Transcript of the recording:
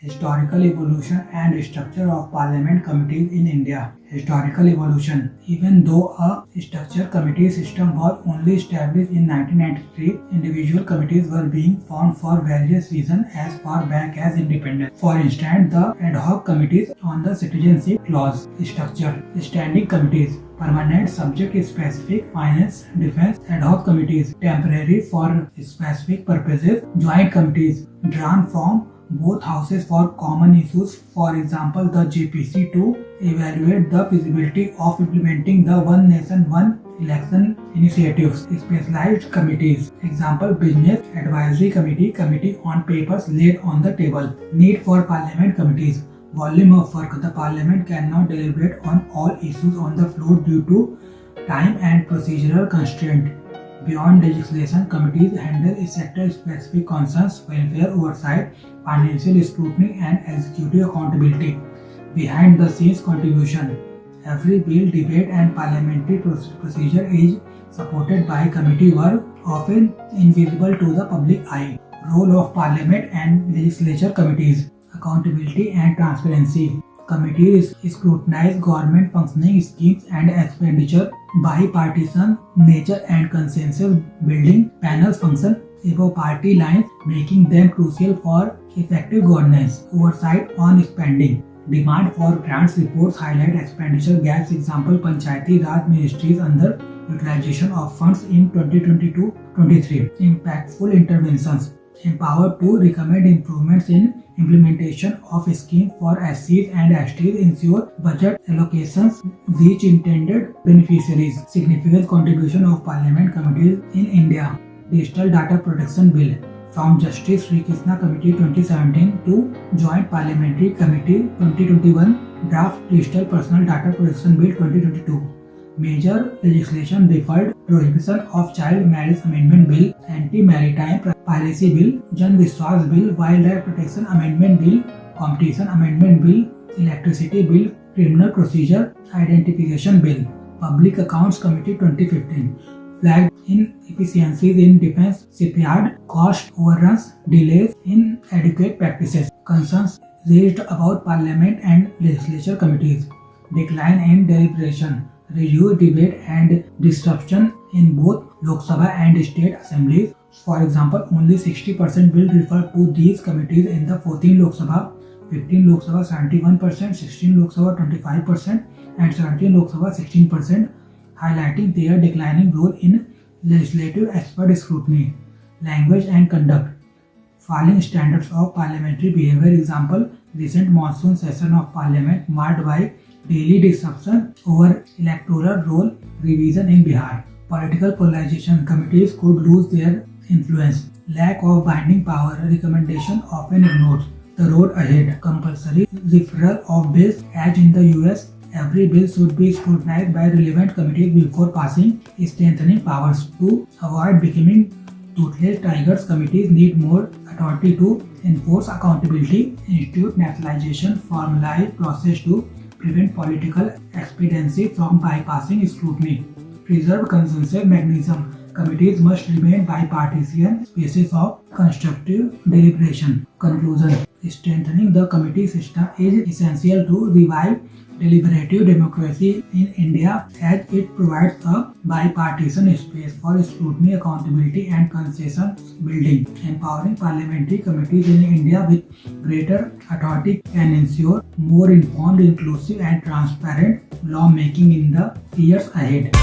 Historical evolution and structure of parliament committees in India. Historical evolution. Even though a structured committee system was only established in 1993, individual committees were being formed for various reasons as far back as independence. For instance, the ad hoc committees on the citizenship clause, structure, standing committees, permanent subject-specific finance, defense, ad hoc committees, temporary for specific purposes, joint committees, drawn from both houses for common issues, for example the JPC to evaluate the feasibility of implementing the One Nation One Election initiatives. Specialized committees, example Business Advisory Committee, Committee on Papers laid on the table. Need for Parliament committees. Volume of work. The Parliament cannot deliberate on all issues on the floor due to time and procedural constraint. Beyond legislation, committees handle sector-specific concerns, welfare oversight, financial scrutiny, and executive accountability. Behind the scenes contribution. Every bill, debate, and parliamentary procedure is supported by committee work, often invisible to the public eye. Role of Parliament and legislature committees. Accountability and transparency. Committees scrutinize government functioning, schemes, and expenditure. Bipartisan nature and consensus building. Panels function above party lines, making them crucial for effective governance. Oversight on spending. Demand for grants reports highlight expenditure gaps. Example, Panchayati Raj Ministries under utilization of funds in 2022-23. Impactful interventions. Empowered to recommend improvements in implementation of schemes for SCs and STs, ensure budget allocations reach intended beneficiaries. Significant contribution of Parliament committees in India. Digital Data Protection Bill. From Justice Sri Krishna Committee 2017 to Joint Parliamentary Committee 2021, Draft Digital Personal Data Protection Bill 2022. Major legislation referred: Prohibition of Child Marriage Amendment Bill, Anti-Maritime Piracy Bill, Jan Vishwas Bill, Wildlife Protection Amendment Bill, Competition Amendment Bill, Electricity Bill, Criminal Procedure Identification Bill. Public Accounts Committee 2015 flagged inefficiencies in defense shipyard, cost overruns, delays, inadequate practices. Concerns raised about Parliament and legislature committees. Decline in deliberation, reduced debate and disruption in both Lok Sabha and state assemblies. For example, only 60% will refer to these committees in the 14 Lok Sabha, 15 Lok Sabha 71%, 16 Lok Sabha 25%, and 17 Lok Sabha 16%, highlighting their declining role in legislative expert scrutiny. Language and conduct. Falling standards of parliamentary behavior. Example, recent monsoon session of Parliament marked by daily disruption over electoral roll revision in Bihar. Political polarization. Committees could lose their influence. Lack of binding power. Recommendation often ignored. The road ahead. Compulsory referral of bills. As in the US, every bill should be scrutinized by relevant committees before passing, strengthening powers. To avoid becoming toothless tigers, committees need more authority to enforce accountability. Institute nationalization. Formalize process to prevent political expediency from bypassing scrutiny. Preserve consensus mechanism. Committees must remain bipartisan spaces of constructive deliberation. Conclusion. Strengthening the committee system is essential to revive deliberative democracy in India, as it provides a bipartisan space for scrutiny, accountability, and consensus building. Empowering parliamentary committees in India with greater authority can ensure more informed, inclusive, and transparent lawmaking in the years ahead.